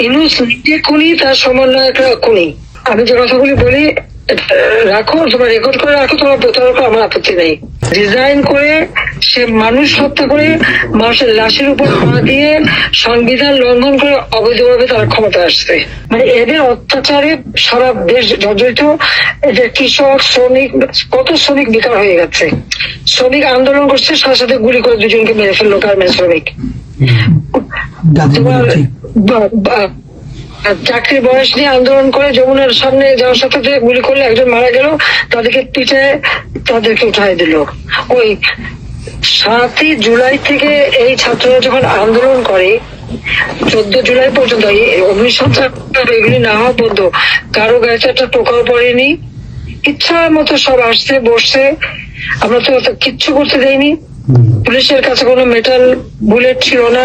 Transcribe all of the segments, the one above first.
ইউনূস নিজে খুনি, তার সমন্বয়করা খুনি। আমি যে কথাগুলি বলি রাখো, তোমার রেকর্ড করে রাখো, তোমার প্রতারক, আমার আপত্তি নেই। ডিজাইন করে সে মানুষ হত্যা করে, মানুষের লাশের উপর পা দিয়ে সংবিধান লঙ্ঘন করে অবৈধভাবে তারা ক্ষমতা আসছে। মানে এদের অত্যাচারে সারা দেশ জর্জরিত। এদের কৃষক, শ্রমিক, কত শ্রমিক বেকার হয়ে গেছে। শ্রমিক আন্দোলন করছে, সাথে সাথে গুলি করে দুজনকে মেরে ফেললো গার্মেন্টস শ্রমিক। তোমার চাকরির বয়স নিয়ে আন্দোলন করে যমুনার সামনে যাওয়ার সাথে গুলি করলে একজন মারা গেল, তাদেরকে পিঠে তাদেরকে উঠাই দিল। ওই 7ই জুলাই থেকে এই ছাত্ররা যখন আন্দোলন করে 14 জুলাই পর্যন্ত, অগ্নিসংখ্যা এগুলি না হওয়া পর্যন্ত কারো গায়ে একটা টোকাও পড়েনি। ইচ্ছা মতো সব আসছে বসছে, আমরা তো কিচ্ছু করতে দেয়নি। পুলিশের কাছে কোনো মেটাল বুলেট ছিল না,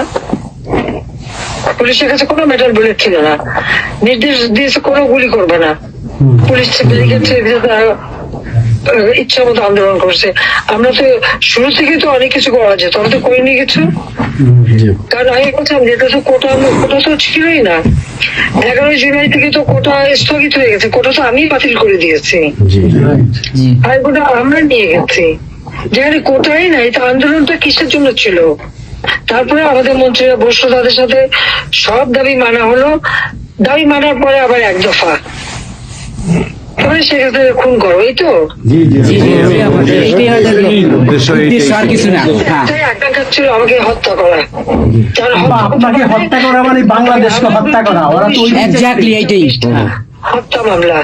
পুলিশের কাছে কোনো মেটাল বুলেট ছিল না। নির্দেশ দিয়েছে কোনো গুলি করবে না। পুলিশ ইচ্ছা মতো আন্দোলন করছে। আমরা তো শুরু থেকে তো অনেক কিছু করা যেত, আমরা তো করিনি কিছু। কারণ আমি বলছিলাম যেটা তো কোটা তো ছিলই না। 11 জুলাই থেকে তো কোটা স্থগিত হয়ে গেছে, কোটা তো আমি বাতিল করে দিয়েছি, আর কোটা আমরা নিয়ে গেছি। যেখানে কোটাই নাই, তা আন্দোলনটা কিসের জন্য ছিল? তারপরে আমাদের মন্ত্রীরা বসলো, তাদের সাথে সব দাবি মানা হলো। দাবি মানার পরে আবার এক দফা, তারপরে সেক্ষেত্রে খুন করো, এই তো আকাঙ্ক্ষা ছিল আমাকে হত্যা করা। আপনাকে হত্যা করা মানে বাংলাদেশকে হত্যা করা, ওরা তো হত্যা মামলা।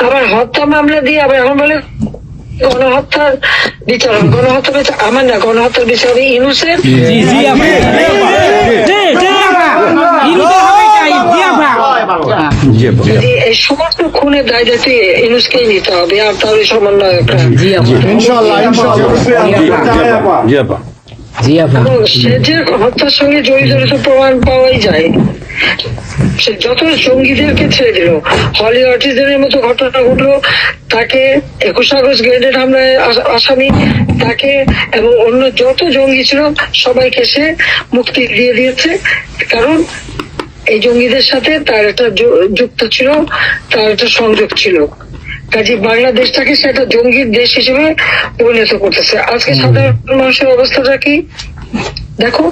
আবার হত্যা মামলা দিয়ে আবার এখন বলে গণহত্যার বিচার। গণহত্যা বিচার আমার না, গণহত্যার বিচার হবে ইউনূসের। এই সমস্ত খুনের দায় দায়িত্ব ইউনূসকেই নিতে হবে, আর তার সমন্বয়করা। সে যে হত্যার সঙ্গে জড়িত প্রমাণ পাওয়াই যায়। সে যত জঙ্গিদেরকে ছেড়ে দিল, হলি আর্টিজানের মতো ঘটনা ঘটলো, তাকে 21 আগস্ট গ্রেনেড হামলায় আসামি তাকে এবং অন্য যত জঙ্গি ছিল সবাইকে সে মুক্তি দিয়ে দিয়েছে। কারণ এই জঙ্গিদের সাথে তার একটা যুক্ত ছিল, তার একটা সংযোগ ছিল। কাজে বাংলাদেশটাকে সে একটা জঙ্গির দেশ হিসেবে পরিণত করতেছে। আজকে সাধারণ মানুষের অবস্থাটা কি দেখো,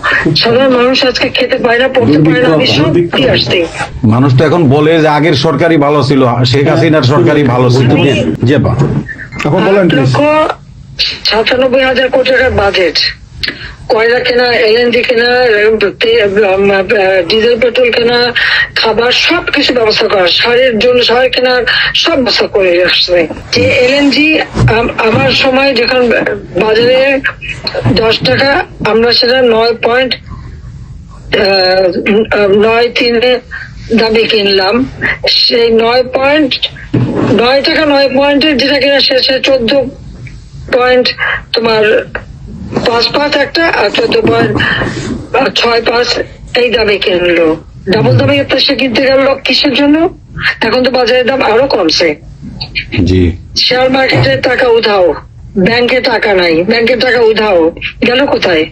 সাধারণ মানুষ আজকে খেতে পায় না, পড়তে পায় না, আসতে। মানুষ তো এখন বলে যে আগের সরকারই ভালো ছিল, শেখ হাসিনার সরকারই ভালো ছিল। 97,000 কোটি টাকার বাজেট, কয়লা কেনা, এলএনজি কেনা, ডিজেল পেট্রোল কেনা, খাবার সবকিছু ব্যবস্থা করা, সারের জন্য সার কেনার সব ব্যবস্থা করে আসছে। যে এলএনজি আমার সময় যখন বাজারে 10 টাকা, আমরা সেটা 9.93 দামে কিনলাম। সেই 9 টাকা 9 পয়েন্টের যেটা কিনা সে 14 তোমার 5 একটা, আর 14.65 এই দামে কিনলো। ডাবল দামে সে কিনতে গেল কিসের জন্য? এখন তো বাজারের দাম আরো কমছে। শেয়ার মার্কেটের টাকা উধাও, ব্যাংকে টাকা নাই, ব্যাংকের টাকা উধাও, গেল কোথায়?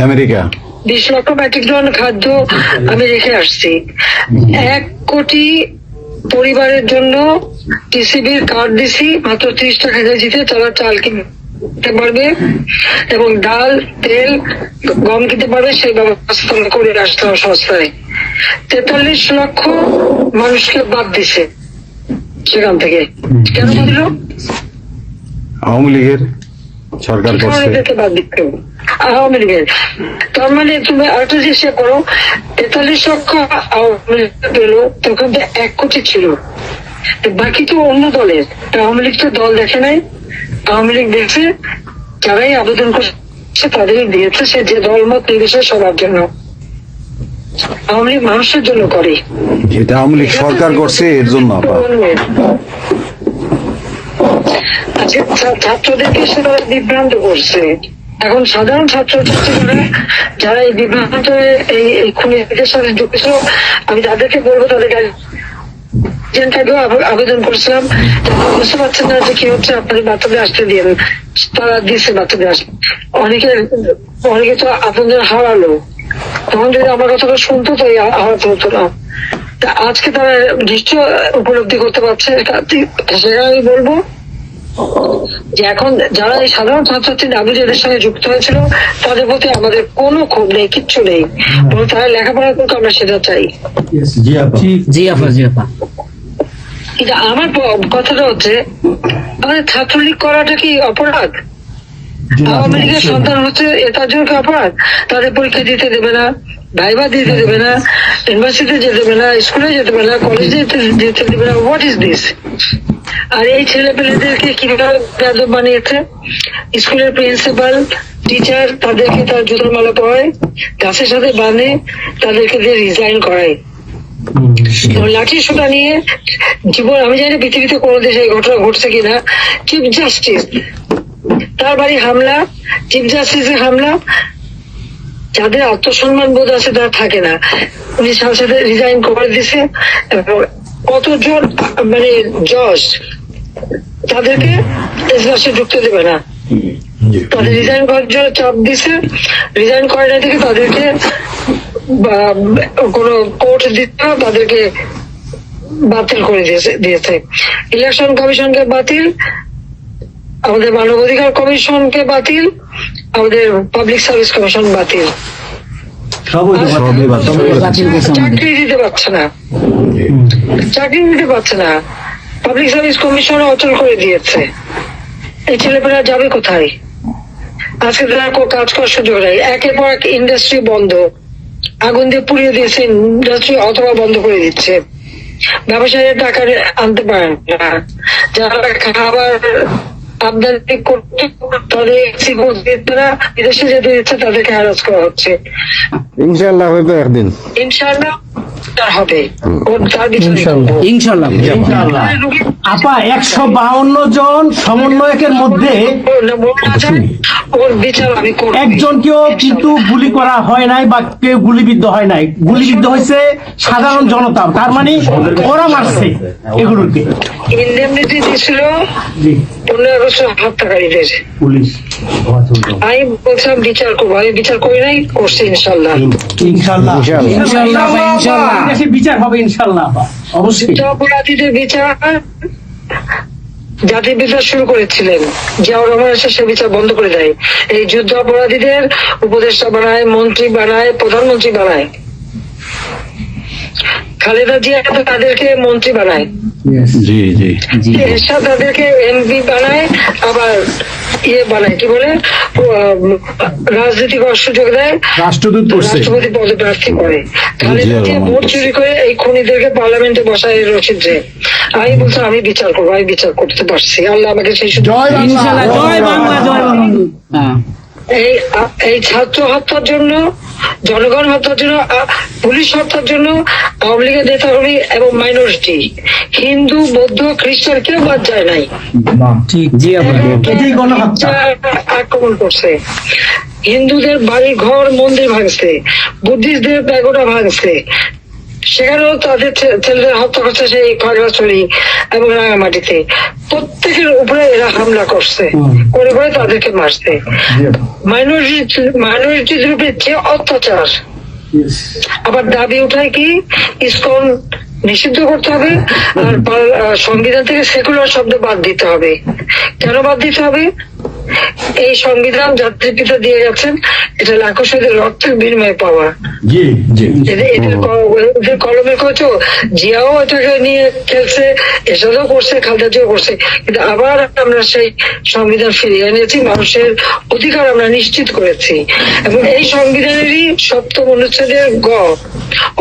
আমেরিকা। 20 লক্ষ মেট্রিক টন খাদ্য আমি রেখে আসছি। 1 কোটি পরিবারের জন্য টিসিবির কার্ড দিছি, মাত্র 30 টাকা কেজিতে তারা চাল কিনতে পারবে এবং ডাল, তেল, গম কিনতে পারবে। সেই ব্যবস্থা করে আসতে হবে সস্তায়। 43 লক্ষ মানুষকে বাদ দিছে সেখান থেকে। কেন দিল? আওয়ামী লীগের সরকার করছে, বাদ দিতে আওয়ামী লীগের। তার মানে তুমি আরেকটা চেষ্টা করো, 43 লক্ষ আওয়ামী লীগ পেল, তখন তো 1 কোটি ছিল, বাকি তো অন্য দলের। আওয়ামী লীগ তো দল দেখে নাই, আওয়ামী লীগ দেখছে যারাই আবেদন করছে তাদেরই দিয়েছে, সে যে দল মত নির্বিশেষে সবার জন্য। আওয়ামী লীগ মানুষের জন্য করে, এটা আওয়ামী লীগ সরকার করছে এর জন্য। ছাত্রদেরকে সে তারা বিভ্রান্ত করছে। এখন সাধারণ ছাত্রছাত্রীরা যারা এই বিভ্রান্ত এই খুনিদের সাথে যুক্ত, আমি তাদেরকে বলবো তাদেরকে আবেদন করছিলাম, বুঝতে পারছেন না যে কি হচ্ছে, আপনাদের বাচ্চাদের আসতে দিয়ে তারা দিচ্ছে বাচ্চাদের আসতে। অনেকে তো আপনাদের হারালো, তখন যদি আমার কথাটা শুনতো তো এই আহত হতো না। তা আজকে তারা নিশ্চয় উপলব্ধি করতে পারছে। সেটা আমি বলবো যে এখন যারা এই সাধারণ ছাত্রছাত্রী দাবি এদের সঙ্গে যুক্ত হয়েছিল তাদের প্রতি আমাদের কোনো ক্ষোভ নেই, কিচ্ছু নেই, বরং তারা লেখাপড়া করতে আমরা সেটা চাই। জি আপা। জি আপা, জি আপা। কিন্তু আমার কথাটা হচ্ছে আমাদের ছাত্রলীগ করাটা কি অপরাধ? আওয়ামী লীগের সন্তান হচ্ছে তার জন্য কি অপরাধ? তাদের পরীক্ষা দিতে দেবে না, ভাইবা দিতে দেবে না, ইউনিভার্সিটিতে যেতে দেবে না, স্কুলে যেতে দেবে না, কলেজে যেতে দেবে না। What is this? আর এই ছেলে পেলেদেরকে কিভাবে বেয়াদব বানিয়েছে? স্কুলের প্রিন্সিপাল, টিচার তাদেরকে তার জুতোর মালা পরায়, গাছের সাথে বাঁধে, তাদেরকে দিয়ে রিজাইন করায়। লাঠি সোটা নিয়ে জীবন, আমি জানি পৃথিবীতে কোনো দেশে এই ঘটনা ঘটছে কিনা। চিফ জাস্টিস তার বাড়ি হামলা, চিফ জাস্টিসের হামলা। যাদের আত্মসম্মান বোধ আছে তারা থাকে না, উনি সাথে সাথে রিজাইন করে দিছে। কতজন মানে জজ তাদেরকে এজলাসে ঢুকতে দেবে না, তাদের রিজাইন করার জন্য চাপ দিছে। রিজাইন করে না থেকে তাদেরকে কোনো কোর্ট দিতে না, তাদেরকে বাতিল করে দিয়েছে। ইলেকশন কমিশনকে বাতিল, আমাদের মানবাধিকার কমিশনকে বাতিল, আমাদের পাবলিক সার্ভিস কমিশন বাতিল। চাকরি দিতে পারছে না, চাকরি দিতে পারছে না। পাবলিক সার্ভিস কমিশন অচল করে দিয়েছে। এই ছেলেপেলেরা যাবে কোথায়? আজকে তারা কাজ করার সুযোগ নেই। একের পর এক ইন্ডাস্ট্রি বন্ধ, আগুন দিয়ে পুড়িয়ে দিয়েছে ইন্ডাস্ট্রি অথবা বন্ধ করে দিচ্ছে। ব্যবসায়ীরা টাকা আনতে পারেন না, যারা খাবার আমদানি করতে তাদের বিদেশে যেতে দিচ্ছে তাদেরকে হ্যারাস করা হচ্ছে। ইনশাআল্লাহ হইবে একদিন, ইনশাআল্লাহ হবে, তার ইনশাল্লাহ। আপা 152 জন সমন্বয়কের মধ্যে ওর বিচার আমি করব। একজনকেও কিন্তু গুলি করা হয় নাই বা কেউ গুলিবিদ্ধ হয় নাই, গুলিবিদ্ধ হয়েছে সাধারণ জনতা। তার মানে ওরা মারছে এগুলোকে। ইন্ডেমনিটি দিয়েছিল 15 আগস্ট হত্যাকারীদের। পুলিশ আমি বলছিলাম বিচার করবো, আমি বিচার করি নাই, করছি ইনশাল্লাহ। ইনশাআল্লাহ ইনশাল্লাহ, ইনশাল্লাহ। দেশে বিচার হবে ইনশাআল্লাহ আপা, অবশ্যই। যুদ্ধ অপরাধীদের বিচার জাতির বিচার শুরু করেছিলেন, জিয়াউর রহমান এসে সে বিচার বন্ধ করে দেয়। এই যুদ্ধ অপরাধীদের উপদেষ্টা বানায়, মন্ত্রী বানায়, প্রধানমন্ত্রী বানায়। খালেদা জিয়া তাদেরকে মন্ত্রী বানায়, জি জি এরশাদ তাদেরকে এমপি বানায়, আবার বানায় কি বলে রাজনীতি করার সুযোগ দেয়, রাষ্ট্রদূত করছে, রাষ্ট্রপতি পদে প্রার্থী করে। খালেদা জিয়া ভোট চুরি করে এই খুনিদেরকে পার্লামেন্টে বসায় রচিত্রে। আমি বলছি আমি বিচার করবো, আমি বিচার করতে পারছি। আল্লাহ আমাকে সেই সুযোগ। ইনশাল্লাহ। জয় বাংলা, জয় বঙ্গবন্ধু। হ্যাঁ। এই ছাত্র হত্যার জন্য, জনগণ হত্যার জন্য, পুলিশ হত্যার জন্য আওয়ামী লীগের নেতাকর্মী এবং মাইনরিটি, হিন্দু, বৌদ্ধ, খ্রিস্টান কেউ বাদ যায় নাই। ঠিক, জি আপা। এটাই গণহত্যা। আক্রমণ করছে, হিন্দুদের বাড়ি ঘর মন্দির ভাঙছে, বুদ্ধিস্টদের প্যাগোডা ভাঙছে, সেখানেও তাদের ছেলেদের হত্যা করছে সেই খাগড়াছড়ি এবং রাঙামাটিতে। প্রত্যেকের উপরে এরা হামলা করছে, করে করে তাদেরকে মারছে। মাইনরিটিদের উপরে যে অত্যাচার। আবার দাবি উঠায় কি ইসকন নিষিদ্ধ করতে হবে, আর সংবিধান থেকে সেকুলার শব্দ বাদ দিতে হবে। কেন বাদ দিতে হবে? এই সংবিধান জাতির পিতা দিয়ে গেছেন, এটা লাখো শহীদের রক্তের বিনিময়ে পাওয়া। এদের কলমে করেছো, জিয়াও এটাকে নিয়ে খেলছে, এসবও করছে, খালেদা জিয়াও করছে, কিন্তু আবার আমরা সেই সংবিধান ফিরিয়ে এনেছি, মানুষের অধিকার আমরা নিশ্চিত করেছি। এবং এই সংবিধানেরই 7ম অনুচ্ছেদের গ,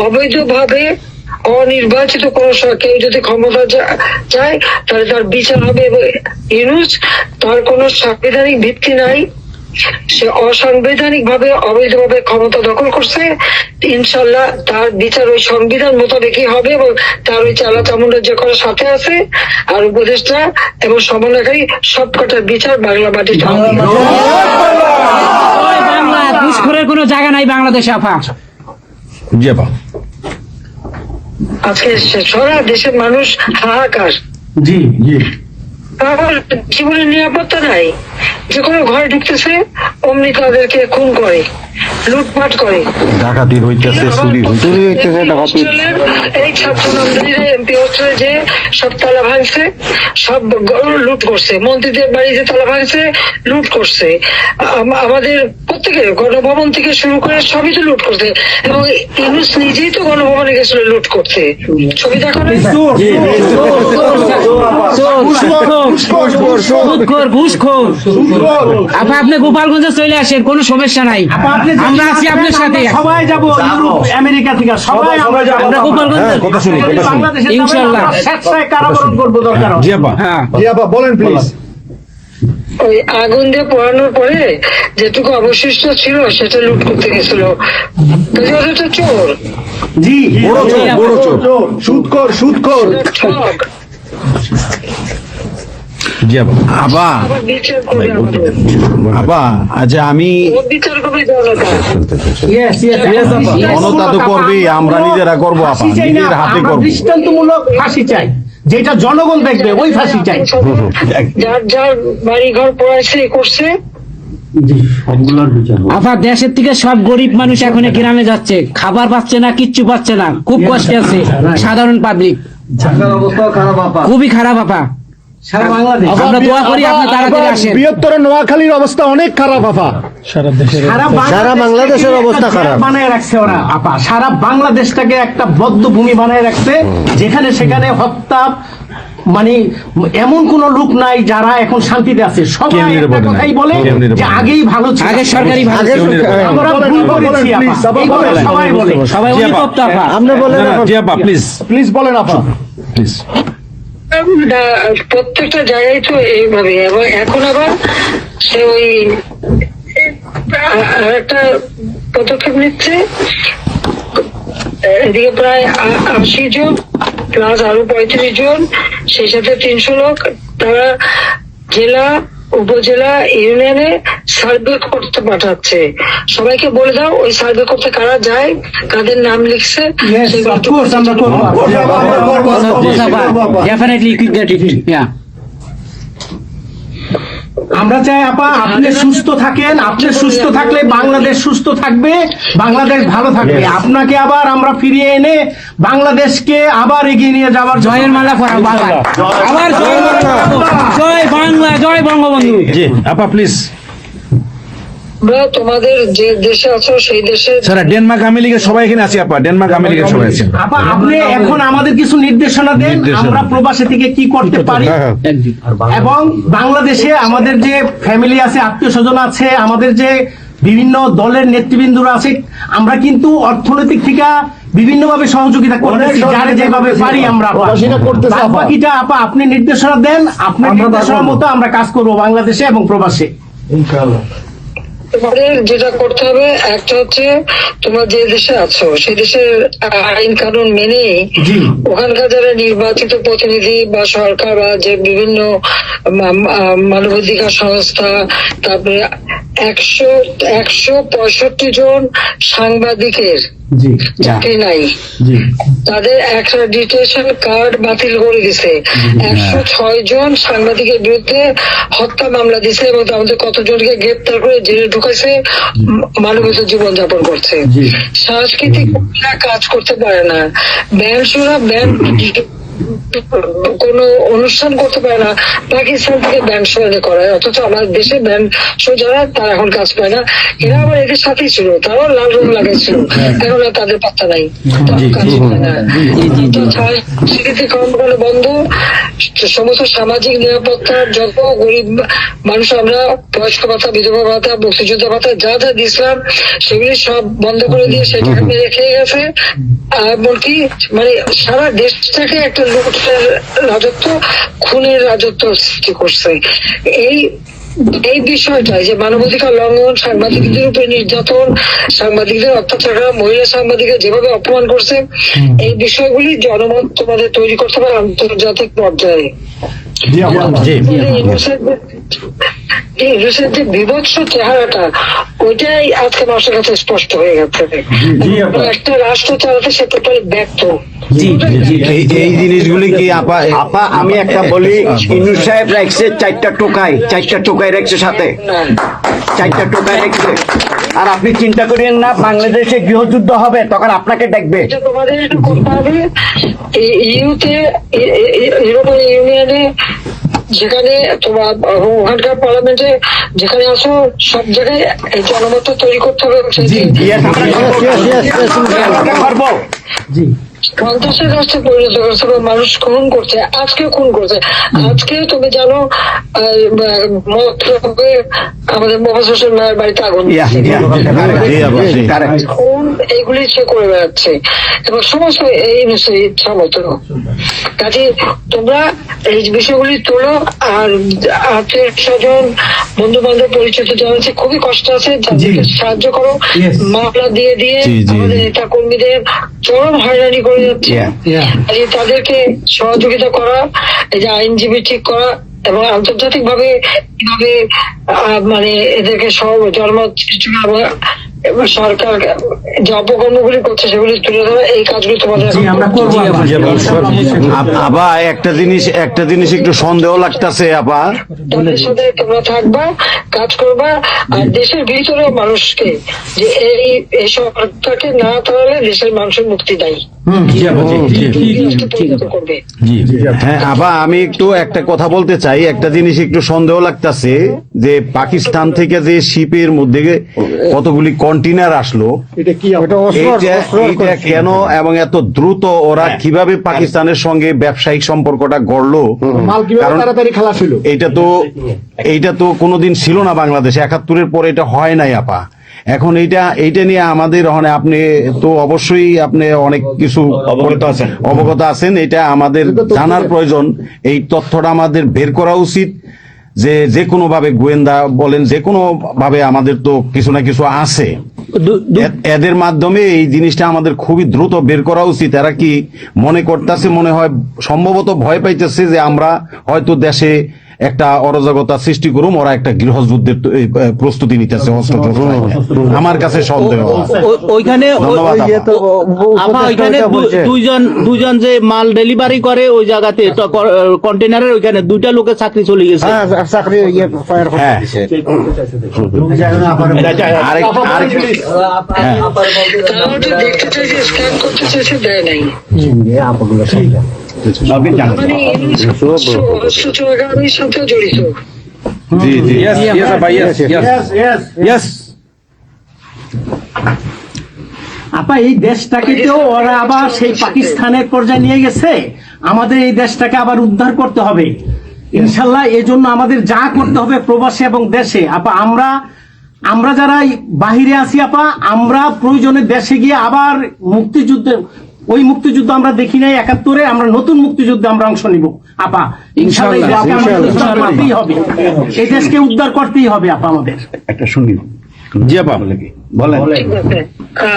অবৈধভাবে অনির্বাচিত কোন কেউ যদি ক্ষমতা চায় তাহলে তার বিচার হবে। এবং ইউনূস, তার কোন সাংবিধানিক ভিত্তি নাই, সে অসাংবিধানিক ভাবে অবৈধভাবে ক্ষমতা দখল করছে। ইনশাল্লাহ তার বিচার ওই সংবিধান মোতাবেকই হবে এবং তার ওই চালা চামুন্ডা যে করার সাথে আছে আর উপদেষ্টা এবং সমন্বয়কারী সবকটার বিচার বাংলা মাটিতে হবে। বাংলা ঘুষখোরের কোনো জায়গা নাই বাংলাদেশে আপা। জি আপা। আজকে সারা দেশের মানুষ হাহাকার, জি জি। জীবনের নিরাপত্তা নাই। যে কোনো ঘরে ঢুকতেছে অমনি তাদেরকে খুন করে, লুটপাট করে। ডাকাতি হইতেছে, চুরি হইতেছে, হোস্টেলের এই ছাত্র নন্দিনীরা এমপি হোস্টেলে যে সব তালা ভাঙছে, সব লুট করছে, মন্ত্রীদের বাড়িতে তালা ভাঙছে, লুট করছে, আমাদের প্রত্যেকের গণভবন থেকে শুরু করে সবই তো লুট করছে। এবং ইউনুস নিজেই তো গণভবনে গেছিল লুট করতে। ছবি দেখো না? আপা আপনি গোপালগঞ্জে চলে আসেন, কোনো সমস্যা নাই, আমরা আছি আপনার সাথে। সবাই যাবো ইউরোপ আমেরিকা থেকে, সবাই আমরা যাবো। আমরা গোপালগঞ্জে কথা শুনি, কথা শুনি। বাংলাদেশে ইনশাআল্লাহ। স্বেচ্ছায় কারাবরণ করবো দরকার হয়। জি আপা, হ্যাঁ জি আপা বলেন প্লিজ। ওই আগুন দিয়ে পোড়ানোর পরে যেটুকু অবশিষ্ট ছিল সেটা লুট করতে গেছিল। কাজে ওরা তো চোর, জি বড় চোর, বড় চোর, সুদখোর। ঠক। জি আপা। আপা, আবার বিচার করবে আমাদের। আপা আচ্ছা আমি ওর বিচার করবে জনতা। Yes, yes, yes, আপা। জনতা তো করবেই, আমরা নিজেরা করবো আপা, ফাঁসি চাই না, নিজের হাতে আমরা করবো। দৃষ্টান্তমূলক ফাঁসি চাই, যেটা জনগণ দেখবে ওই ফাঁসি চাই। যার যার বাড়ি ঘর পড়াইছে করছে, আপা দেশের থেকে সব গরিব মানুষ এখন গ্রামে যাচ্ছে, খাবার পাচ্ছে না, কিচ্ছু পাচ্ছে না, খুব কষ্টে আছে সাধারণ পাবলিক, খুবই খারাপ আপা। সারা বাংলাদেশ, আমরা দোয়া করি আপনি তাড়াতাড়ি আসেন। বৃহত্তর নোয়াখালীর অবস্থা অনেক খারাপ আপা। সারা বাংলাদেশের অবস্থা খারাপ। বানায় রাখছে ওরা আপা, সারা বাংলাদেশটাকে একটা বদ্ধ ভূমি বানায় রাখছে, যেখানে সেখানে হত্যা, মানে এমন কোন লোক নাই যারা এখন শান্তিতে আছে। সবাই কেমনে একটা বলে না? কথাই বলে কেমনে যে বলে না? আগেই ভালো ছিল, আগে সরকারি ভালো ছিল। আমরা ভুল করেছি আপা, এই কথা সবাই বলে। সবাই জি আপা। অনুতপ্ত আপা। আপনি বলেন এখন। জি আপা প্লিজ, প্লিজ বলেন আপা। প্লিজ। প্রত্যেকটা জায়গায় তো এইভাবে। এবং এখন আবার সে ওই একটা পদক্ষেপ নিচ্ছে, এদিকে প্রায় 80 জন প্লাস আরো 35 জন, সেই সাথে 300 লোক, তারা জেলা, উপজেলা, ইউনিয়নে সার্ভে করতে পাঠাচ্ছে। সবাইকে বলে দাও ওই সার্ভে করতে কারা যায়, কাদের নাম লিখছে, Yes, সেগুলো of course, আমরা করবো। Definitely you get it. Yeah. আমরা চাই আপা আপনি সুস্থ থাকেন, আপনি সুস্থ থাকলে বাংলাদেশ সুস্থ থাকবে, বাংলাদেশ ভালো থাকবে। আপনাকে আবার আমরা ফিরিয়ে এনে বাংলাদেশকে আবার এগিয়ে নিয়ে যাওয়ার জন্য জয়ের মালা পরাবো আবার। আবার জয়ের মালা পরাবো। জয় বাংলা, জয় বঙ্গবন্ধু। জি আপা প্লিজ। আমরা তোমাদের যে দেশে আছো সেই দেশে স্যার ডেনমার্ক আমেরিকা সবাই এখানে আছি আপা, ডেনমার্ক আমেরিকা সবাই আছে। আপা আপনি এখন আমাদের কিছু নির্দেশনা দেন, নির্দেশনা। আমরা প্রবাসী থেকে কি করতে পারি, এবং বাংলাদেশে আমাদের যে ফ্যামিলি আছে, আত্মীয় স্বজন আছে, আমাদের যে বিভিন্ন দলের নেতৃবৃন্দরা আছে, আমরা কিন্তু অর্থনৈতিক থেকে বিভিন্ন ভাবে সহযোগিতা করতেছি, যার যেভাবে পারি আমরা। প্রবাসীরা করতেছে আপা। বাকিটা আপা আপনি নির্দেশনা দেন, আপনার নির্দেশনার মতো আমরা কাজ করবো বাংলাদেশে এবং প্রবাসে। তোমাদের যেটা করতে হবে, একটা হচ্ছে তোমরা যে দেশে আছো সেই দেশের আইন কানুন মেনে জি। ওখানকার যারা নির্বাচিত প্রতিনিধি বা সরকার বা যে বিভিন্ন মানবাধিকার সংস্থা, তারপরে 165 জন সাংবাদিকের জি চাকরি নাই, জি তাদের অ্যাক্রেডিটেশন কার্ড বাতিল করে দিছে। 106 জন সাংবাদিকের বিরুদ্ধে হত্যা মামলা দিছে এবং আমাদের কতজনকে গ্রেপ্তার করে জেলে ঢুকাইছে, মানবিক জীবন যাপন করছে। জি। সাংস্কৃতিক কাজ করতে পারে না, ব্যান্ড শোনা, ব্যান্ড কোনো অনুষ্ঠান করতে পারে না, পাকিস্তান থেকে ব্যান্ড শো এনে করায়, অথচ আমাদের দেশে ব্যান্ড শো যারা তারা এখন কাজ পায় না। এরা আবার এদের সাথেই ছিল, তারাও লাল রং লাগাইছিল, এখন আর তাদের পাত্তা নাই, কাজ পায় না। তো সংস্কৃতি কর্মকাণ্ড বন্ধ, সমস্ত সামাজিক নিরাপত্তার যত গরিব মানুষ আমরা বয়স্ক ভাতা, বিধবা ভাতা, মুক্তিযোদ্ধা ভাতা যা যা দিয়েছিলাম সেগুলি সব বন্ধ করে দিয়ে সেটা রেখে গেছে। এমনকি মানে সারা দেশটাকে একটা লুটের রাজত্ব, খুনের রাজত্ব সৃষ্টি করছে। এই বিষয়টাই যে মানবাধিকার লঙ্ঘন, সাংবাদিকদের উপরে নির্যাতন, সাংবাদিকদের অত্যাচার করা, মহিলা সাংবাদিকদের যেভাবে অপমান করছে, এই বিষয়গুলি জনমত তোমাদের তৈরি করতে হবে আন্তর্জাতিক পর্যায়ে। ইউনুসের যে বিভৎস চেহারাটা, ওইটাই আজকে মানুষের কাছে স্পষ্ট হয়ে গেছে। একটা রাষ্ট্র চালাতে সে টোটালি ব্যর্থ। এই জিনিসগুলি কি আপা আপা আমি একটা বলি, ইনু সাহেব রাখছে 4টা টোকাই রাখছে সাথে, 4টা টোকাই রাখছে। আর আপনি চিন্তা করেন না বাংলাদেশে গৃহযুদ্ধ হবে তখন আপনাকে দেখবে। এটা তোমাদের একটু করতে হবে। ইউতে, ইউরোপিয়ান ইউনিয়নে, যেখানে তোমার ওখানকার পার্লামেন্টে যেখানে আসো, সব জায়গায় এই জনমত তৈরি করতে হবে। সন্ত্রাসের রাষ্ট্রে পরিণত করছে বা মানুষ খুন করছে, আজকে খুন করছে। আজকে তুমি জানো আমাদের মহাজ হোসেন ভাইয়ের বাড়িতে আগুন, খুন এইগুলি সে করে বেড়াচ্ছে এবং সমস্ত এই ইচ্ছা মতো। কাজে তোমরা এই বিষয়গুলি তোলো, আর আত্মীয় স্বজন, বন্ধু বান্ধব, পরিচিত যারা আছে খুবই কষ্ট আছে, যাদেরকে সাহায্য করো। মামলা দিয়ে আমাদের নেতা কর্মীদের চরম হয়রানি করে যাচ্ছে। তাদেরকে সহযোগিতা করা, এই যে আইনজীবী ঠিক করা, এবং আন্তর্জাতিক ভাবে কিভাবে মানে এদেরকে সব জন্ম এবং সরকার যে অপকর্মগুলি করছে সেগুলি তুলে ধরা, এই কাজগুলি তোমাদের আপা একটা জিনিস একটু সন্দেহ লাগতেছে আপা। তাদের সাথে তোমরা থাকবা, কাজ করবা, আর দেশের ভিতরে মানুষকে যে এই সরকারকে না তাহলে দেশের মানুষের মুক্তি দেয় করবে। হ্যাঁ আপা, আমি একটু একটা কথা বলতে চাই। একটা জিনিস একটু সন্দেহ লাগতেছে যে পাকিস্তান থেকে যে শিপের মধ্যে কতগুলি কন্টেইনার আসলো, এটা কেন এবং এত দ্রুত ওরা কিভাবে পাকিস্তানের সঙ্গে ব্যবসায়িক সম্পর্কটা গড়লো? কারণ এইটা তো কোনোদিন ছিল না বাংলাদেশে, 71-এর পরে এটা হয় নাই আপা। এখন এইটা নিয়ে আমাদের আপনি তো অবশ্যই আপনি অনেক কিছু অবগত আছেন, এটা আমাদের জানার প্রয়োজন। এই তথ্যটা আমাদের বের করা উচিত যে কোনো ভাবে, গোয়েন্দা বলেন, যে কোনো ভাবে আমাদের তো কিছু না কিছু আছে, এদের মাধ্যমে এই জিনিসটা আমাদের খুবই দ্রুত বের করা উচিত। এরা কি মনে করতেছে, মনে হয় সম্ভবত ভয় পাইতেছে যে আমরা হয়তো দেশে একটা অরাজকতা সৃষ্টি করুম, ওরা একটা গৃহযুদ্ধের প্রস্তুতি নিতেছে, আমার কাছে সন্দেহ। ওইখানে দুইজন যে মাল ডেলিভারি করে ওই জায়গাতে কন্টেনারের ওইখানে 2টা লোকের চাকরি চলে গেছে। দেখতে চাইছে, স্ক্যান করতে চাইছে, দেয় নাই। সাথে জড়িত। আপা এই দেশটাকে তো ওরা আবার সেই পাকিস্তানের পর্যায়ে নিয়ে গেছে, আমাদের এই দেশটাকে আবার উদ্ধার করতে হবে ইনশাল্লাহ। এই জন্য আমাদের যা করতে হবে প্রবাসী এবং দেশে, আপা আমরা যারা বাহিরে আছি আপা, আমরা প্রয়োজনে দেশে গিয়ে আবার ওই মুক্তিযুদ্ধ আমরা দেখি নাই 71-এ, আমরা নতুন মুক্তিযুদ্ধে আমরা অংশ নিব আপা ইনশাআল্লাহ। হবে এই দেশকে উদ্ধার করতেই হবে আপা আমাদের। একটা শুনি জি আপা বলেন।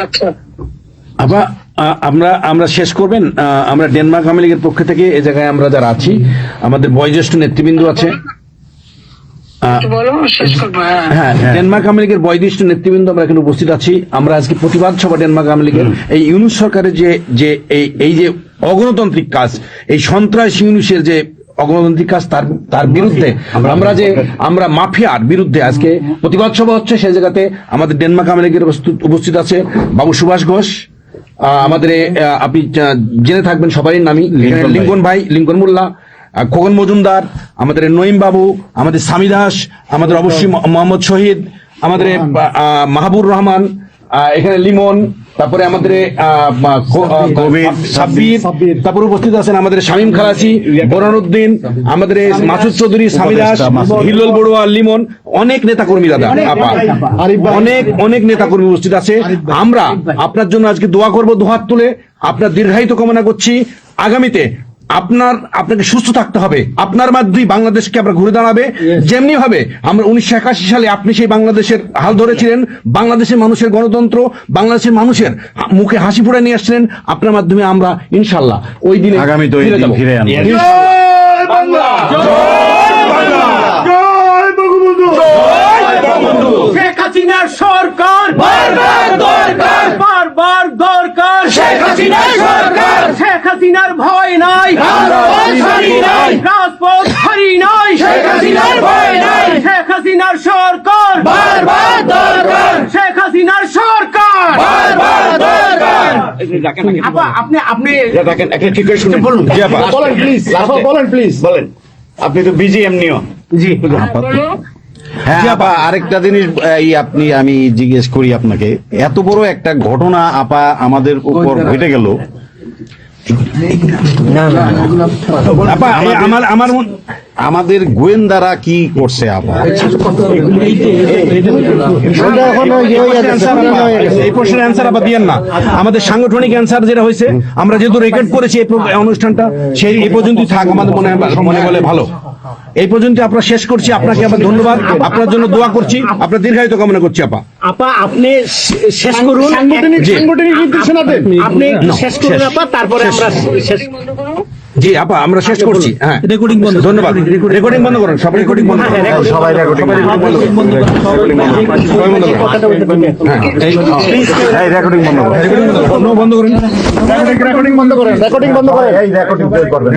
আচ্ছা আপা আমরা শেষ করবেন। আমরা ডেনমার্ক আওয়ামী লীগের পক্ষ থেকে এই জায়গায় আমরা যারা আছি, আমাদের বয়োজ্যেষ্ঠ নেতৃবৃন্দ আছে। হ্যাঁ, ডেনমার্ক আওয়ামী লীগের বয়োজ্যেষ্ঠ নেতৃবৃন্দ আমরা এখানে উপস্থিত আছি। আমরা আজকে প্রতিবাদ সভা ডেনমার্ক আওয়ামী লীগের এই ইউনুস সরকারের যে এই যে অগণতান্ত্রিক কাজ, এই সন্ত্রাস ইউনুসের যে অগণতান্ত্রিক কাজ, তার বিরুদ্ধে আমরা মাফিয়ার বিরুদ্ধে আজকে প্রতিবাদ সভা হচ্ছে। সেই জায়গাতে আমাদের ডেনমার্ক আওয়ামী লীগের উপস্থিত আছে বাবু সুভাষ ঘোষ, আমাদের আপনি জেনে থাকবেন সবারই নামই, লিঙ্কন মোল্লা, খোকন মজুমদার, আমাদের নঈম বাবু, আমাদের সামি দাস, আমাদের অবশ্যই মোহাম্মদ শহীদ, আমাদের মাহবুর রহমান, এখানে লিমন, তারপরে আমাদের সাব্বির, তারপরে উপস্থিত আছেন আমাদের শামীম খালাসি, বোরানুদ্দিন, আমাদের মাসুদ চৌধুরী, সামি দাস, হিল্লোল বড়ুয়া, লিমন, অনেক নেতা কর্মী দাদা আপা, অনেক নেতা কর্মী উপস্থিত আছে। আমরা আপনার জন্য আজকে দোয়া করব, দুহাত তুলে আপনার দীর্ঘায়িত কামনা করছি। আগামীতে আপনাকে সুস্থ থাকতে হবে, আপনার মাধ্যমে বাংলাদেশকে আমরা ঘুরে দাঁড়াবে। যেমনি ভাবে আমরা 1981 সালে আপনি সেই বাংলাদেশের হাল ধরেছিলেন, বাংলাদেশের মানুষের গণতন্ত্র, বাংলাদেশের মানুষের মুখে হাসি ফোড়া নিয়ে আসছিলেন, আপনার মাধ্যমে আমরা ইনশাল্লাহ ওই দিনে আগামীতে ওই দিন ফিরে আনবো। জয় বাংলা, জয় বাংলা, জয় বঙ্গবন্ধু। শেখ হাসিনার সরকার বারবার দরকার, বারবার দরকার। শেখ হাসিনার সরকার, শেখ হাসিনার ভয় নাই, রাজপথ হারি নাই, রাজপথ হারি নাই। শেখ হাসিনার ভয় নাই, শেখ হাসিনার সরকার বারবার দরকার, শেখ হাসিনার সরকার বারবার দরকার। আপা আপনি আপনি দেখেন একটা ঠিক করে শুনুন। বলুন। জি আপা বলেন প্লিজ, বলেন প্লিজ। বলেন, আপনি তো বিজি এমনিও। জি হ্যাঁ আপা, আরেকটা জিনিস আমি জিজ্ঞেস করি আপনাকে, এত বড় একটা ঘটনা আপা আমাদের উপর ঘটে গেল, আপা আমার আমাদের গোয়েন্দারা কি করছে আপা? এই প্রশ্নের অ্যান্সার আবার দিয়েন না। আমাদের সাংগঠনিক অ্যান্সার যেটা হয়েছে, আমরা যেহেতু রেকর্ড করেছি এই অনুষ্ঠানটা, সেই এই পর্যন্তই থাক, আমাদের মনে বলে ভালো। এই পর্যন্ত আপনারা শেষ করছি। আপনাকে আবার ধন্যবাদ, আপনার জন্য দোয়া করছি, আপনার দীর্ঘায়িত কামনা করছি আপা। আপা আপনি শেষ করুন, সাংগঠনিক নির্দেশনা দেন। আপনি শেষ করুন আপা, তারপরে আমরা শেষ। জি আপা, আমরা শেষ করছি। হ্যাঁ, রেকর্ডিং বন্ধ। ধন্যবাদ। রেকর্ডিং বন্ধ করেন, সব রেকর্ডিং বন্ধ করেন। সবাই রেকর্ডিং বন্ধ করুন। এই রেকর্ডিং বন্ধ করুন। বন্ধ করেন। রেকর্ডিং বন্ধ করেন, রেকর্ডিং বন্ধ করেন। এই রেকর্ডিং করবেন।